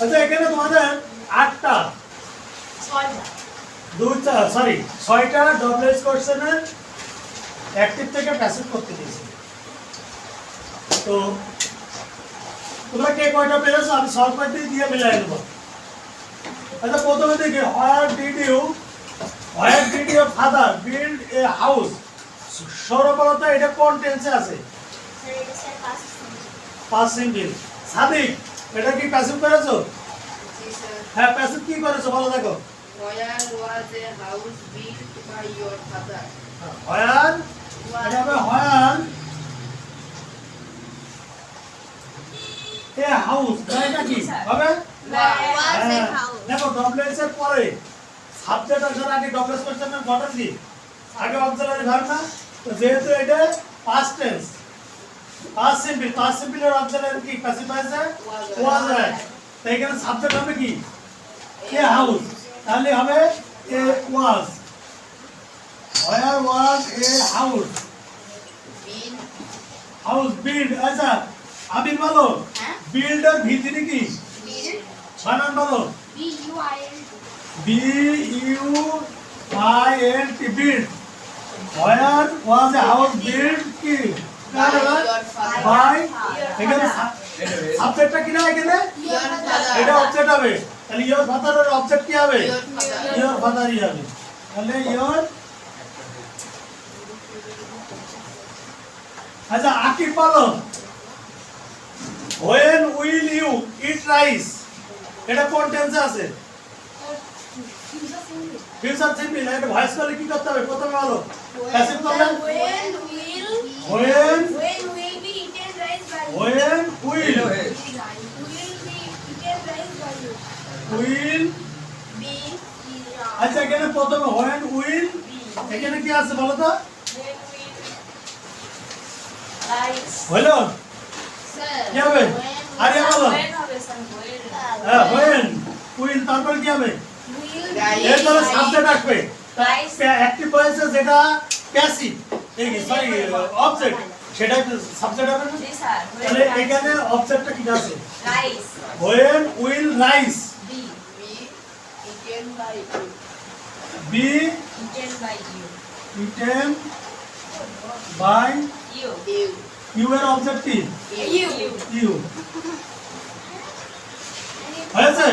আচ্ছা এখানে তোমাদের 8টা 6টা ডব্লিউএইচ কোশ্চেনের অ্যাক্টিভ থেকে প্যাসিভ করতে দিয়েছি। তো তোমরা কে কয়টা পেরেছো আমি সলভ করতে দিয়ে মিলাই নেব। আচ্ছা প্রথমে দেখি where did your father build a house. সরবরাহতা এটা কোন টেন্সে আছে? Past simple. সাদিক এটা কি প্যাসিভ করেছো? জি স্যার। হ্যাঁ প্যাসিভ কি করেছো বলো দেখো। Where was a house built by your father? হোয়ার এটা হবে হোয়ার এ হাউস। এটা কি হবে? হ্যাঁ, দেখো ডব্লিউএস এর পরে সাবজেক্ট আসার আগে ডব্লিউএস কোশ্চেনের গঠন কি? আগে অক্সিলারি ভার্ব না? তো যেহেতু এটা পাস্ট টেন্স পাস্ট সিম্পল এর অক্সিলারি কি প্যাসিভ আছে? ওয়াজ হয়। তাই এখানে সাবজেক্ট হবে কি? A house. তাহলে হবে এ ওয়াজ। Where was a house? Built. House build। আচ্ছা আবির বলো হ্যাঁ? build এর ভিতরে কি? Built. বানান বলো। B-U-I-L-T. B-U-I-L-T build। Where was a house built কি? By your father. By এখানে সাবজেক্টটা কি না এখানে? Your father. এটা অবজেক্ট হবে। তাহলে your father এর অবজেক্ট কি হবে? Your father. your father ই হবে। তাহলে your আচ্ছা আকিব বলো when will you eat rice? এটা কোন টেন্সে আছে? Future simple. এটা ভয়েস করলে কি করতে হবে প্রথমে বলো। প্যাসিভ করলে When when will be eaten rice by you? when will Will be eaten rice by you? will Be আচ্ছা এখানে প্রথমে when will এখানে কি আছে বলো তো? when will rice হলো Sir. কি হবে? আরে বলো when হবে স্যার হ্যাঁ when will তারপর কি হবে? will Rice. এরপরে সাবজেক্ট আসবে। Rice. অ্যাক্টিভ ভয়েসে যেটা প্যাসিভ এই সরি অবজেক্ট সেটা সাবজেক্ট হবে না? জি স্যার তাহলে এখানে অবজেক্টটা কি আছে? Rice when will rice be Be eaten by you. be eaten by you eaten by you You. you এর অবজেক্ট কি? you you হয়েছে?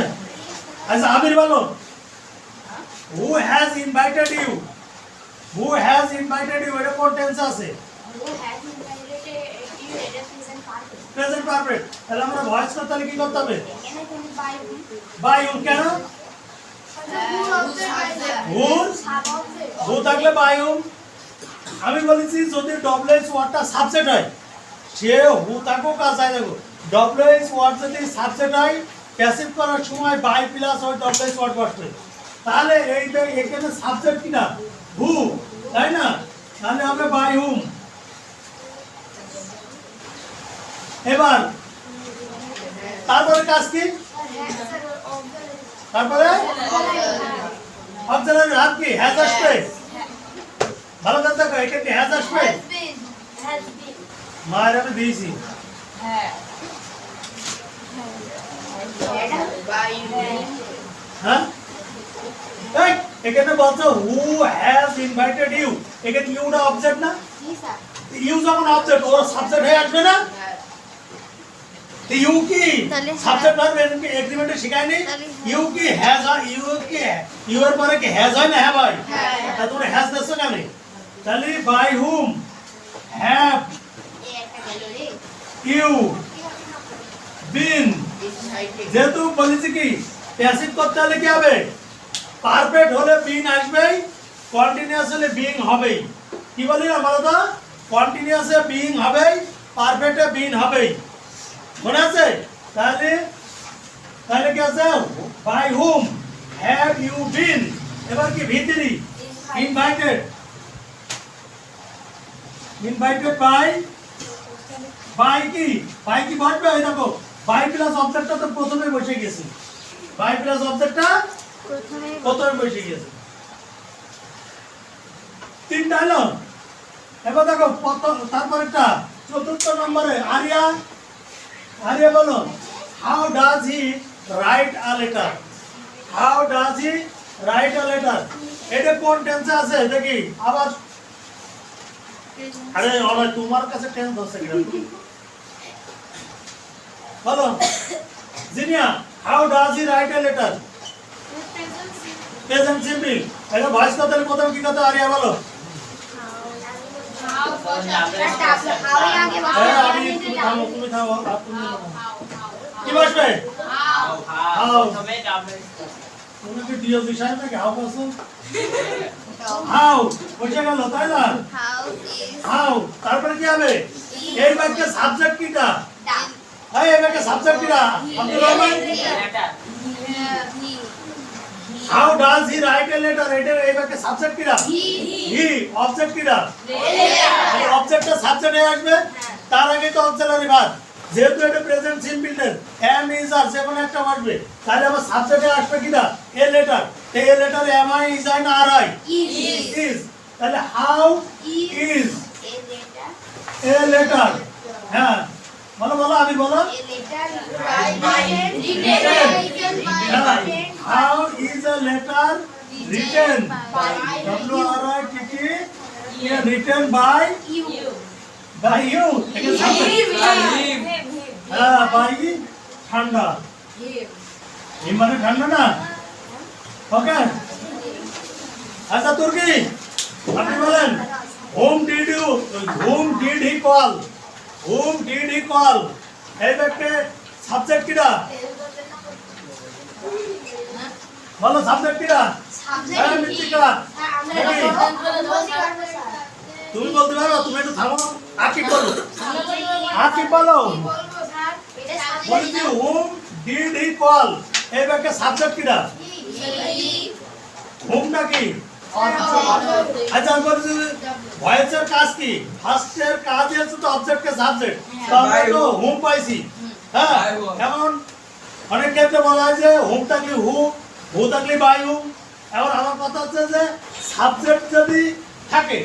আচ্ছা আবির বলো who has invited you এটা কোন টেন্স আছে? who has invited you it is present perfect present perfect. তাহলে আমরা ভয়েস করতে হলে কি করতে হবে? এখানে কোন by who বাই ইউ কেন? who থাকলে বাই ইউ। আমি বলেছি যদি ডব্লিউএইচ ওয়ার্ডটা সাবজেক্ট হয় সে হু থাকুক আর যাই থাকুক ডব্লিউএইচ ওয়ার্ড যদি সাবজেক্ট হয় প্যাসিভ করার সময় বাই প্লাস ওই ডব্লিউএইচ ওয়ার্ড বসবে। তাহলে এইটা এখানে সাবজেক্ট কিনা হু তাই না? তাহলে হবে বাই হুম। এবার তারপরে কাজ কি? তারপরে অবজারভের হাত কি হ্যাজ আসবে। ভালো করে দেখো এটা কি হ্যাজ আসবে? has been মায়ের আমি দিয়েছি। হ্যাঁ By you. হ্যাঁ এই এখানে বলছো হু হ্যাজ ইনভাইটেড ইউ। এখানে ইউটা অবজেক্ট না? জি স্যার ইউ যখন অবজেক্ট ওর সাবজেক্ট হয়ে আসবে না? তো ইউ কি তাহলে সাবজেক্ট ভার্ব এগ্রিমেন্টে শেখায়নি? ইউ কি হ্যাজ ইউ এর পরে কি হ্যাজ হয় না হ্যাভ হয়? তা তোমরা হ্যাজ দেখছো কেন? তাহলে বাই হুম হ্যাভ এই একটা গেল রে ইউ বিন। Invited. যেহেতু বলেছি কি প্যাসিভ করতে হলে কি হবে? পারফেক্ট হলে বিন আসবেই, কন্টিনিউয়াস হলে বিং হবেই। কি বলি না বলো তো? কন্টিনিউয়াসে বিং হবেই, পারফেক্টে বিন হবেই। মনে আছে? তাহলে তাহলে কি আছে? By whom have you been. এবার কি ভিতরি ইনভাইটেড বাই কি বসবে? ওই দেখো বাই প্লাস অবজেক্টটা তো প্রথমে বসে গেছে। বাই প্লাস অবজেক্টটা প্রথমে বসে গেছে। তিনটা হলো। এবার দেখো তারপরেরটা চতুর্থ নম্বরে আরিয়া বলো how does he write a letter? How does he write a letter? এটা কোন টেন্সে আছে দেখি আবার আরে ওরা তোমার কাছে টেন্স আছে কিনা বলো Jinia how does he write a letter? Present simple এটা ভয়েস কথা প্রথম কি কথা আরিয়া বলো তুমি থামো কি বসবে তুমি কি দিও বিষয় নাকি হাউ বসো হাউ বসে গেল তাই না হাউ তারপরে কি হবে এই বাক্যের সাবজেক্ট কিটা এই বাক্যের সাবজেক্ট কিটা Abdul Rahman How does he write a letter? এটা এই বাক্যের সাবজেক্ট কিটা হি অবজেক্ট কিটা এই অবজেক্টটা সাবজেক্টে আসবে তার আগে তো অক্সিলারি ভার্ব যেহেতু এটা present simple tense am is are যেকোনো একটা আসবে তাহলে আবার সাবজেক্টে আসবে কিটা এ লেটার এই a letter am I is I না আর I is তাহলে how is a letter হ্যাঁ বলো বলো আমি বলো how is a letter written W R I T T written by you এটা সাবজেক্ট হ্যাঁ বাই ঠান্ডা এই মানে ঠান্ডা না ওকে আচ্ছা তুর্কি আপনি বলেন whom did he call এই ব্যাপারে সাবজেক্ট কিটা বলো সাবজেক্ট কিটা হ্যাঁ মিত্তিকা তুমি বলতে পারো তুমি একটু থামো আকিব বলো বলছি whom did he call এই ব্যাপারে সাবজেক্ট কিটা whom নাকি আচ্ছা বলছি ভয়েসের কাজ কি ফার্স্টের কাজ হচ্ছে তো অবজেক্ট কে সাবজেক্ট তো আমরা তো whom পাইছি হ্যাঁ এখন অনেক ক্ষেত্রে বলা হয় যে whom থাকলে who থাকলে by whom এখন আমার কথা হচ্ছে যে সাবজেক্ট যদি থাকে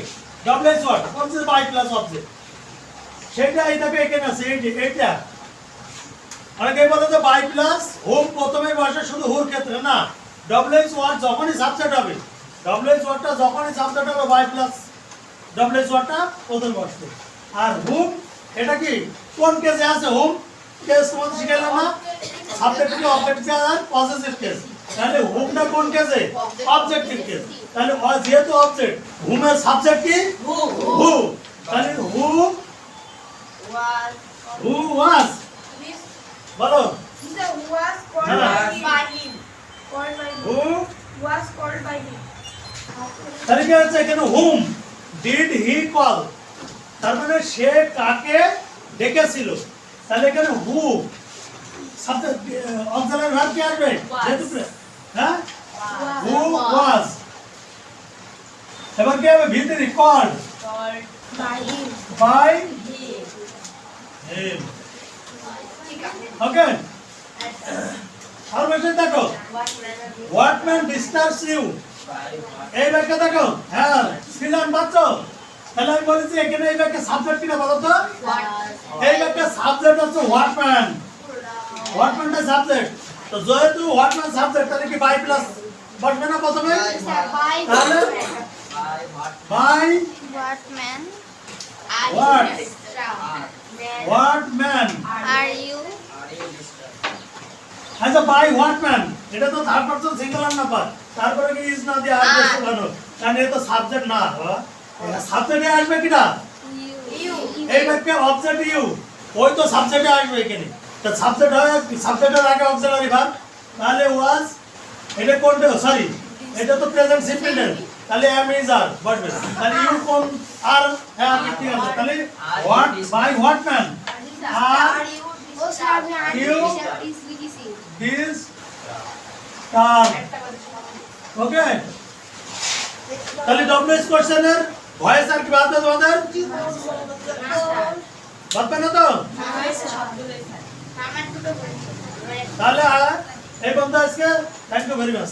ডবলএস ওয়ার্ড কোনছে বাই প্লাস অবজেক্ট সেটা এইটাকে এখানে আছে এইটা অনেকে বলে যে বাই প্লাস whom প্রথমে বসে শুধু হুর ক্ষেত্রে না ডবলএস ওয়ার্ড যখনই সাবজেক্ট হবে ডবলএস ওয়ার্ডটা যখনই সাবজেক্ট হবে বাই প্লাস ডবলএস ওয়ার্ডটা প্রথমে বসবে আর whom এটা কি কোন কেসে আছে whom কেস তোমাদের শিখাইলাম না সাবজেক্ট কি অবজেক্ট কি আর পজিটিভ কেস তাহলে whomটা কোন কেসে অবজেক্টিভ কেস তাহলে যেহেতু অবজেক্ট whom এর সাবজেক্ট কি who তাহলে who was বলো তাহলে কি হচ্ছে এখানে whom did he call তার মানে সে কাকে ডেকেছিল তাহলে এখানে who সাবজেক্ট অক্সিলারি ভার্ব কি আসবে যেহেতু হ্যাঁ who was এবার কি হবে ভিতরে called by him ওকে আর মেসেজ দেখো what man disturbs you এই বাক্য দেখো হ্যাঁ শ্রীলান বাচ্চো তাহলে আমি বলেছি এখানে এই বাক্যে সাবজেক্ট কিনা বলো তো এই বাক্যে সাবজেক্ট হচ্ছে what man টা সাবজেক্ট তো যেহেতু what man সাবজেক্ট তাহলে কি বাই প্লাস বসবে না প্রথমে তাহলে by what man Are you? আচ্ছা বাই হোয়াট ম্যান এটা তো থার্ড পারসন সিঙ্গুলার নাম্বার তারপরে কি ইজ না দিয়ে আসবে কেন কারণ এটা তো সাবজেক্ট না এটা সাবজেক্টে আসবে কিনা এই বাক্যে অবজেক্ট ইউ ওই তো সাবজেক্টে আসবে এখানে তো সাবজেক্ট হয় সাবজেক্টের আগে অক্সিলারি ভার্ব তাহলে ওয়াজ এটা কোনটা সরি এটা তো প্রেজেন্ট সিম্পল টেন্স তাহলে am is are বসবে তাহলে ইউ কোন আর হ্যাঁ ঠিক আছে তাহলে what by what man are you this car okay তাহলে ডবলএস কোশ্চেনের ভয়েস আর কি বাদ দাও তোমাদের বাদ না তো তাহলে এই বন্ধু আজকে থ্যাংক ইউ ভেরি মাচ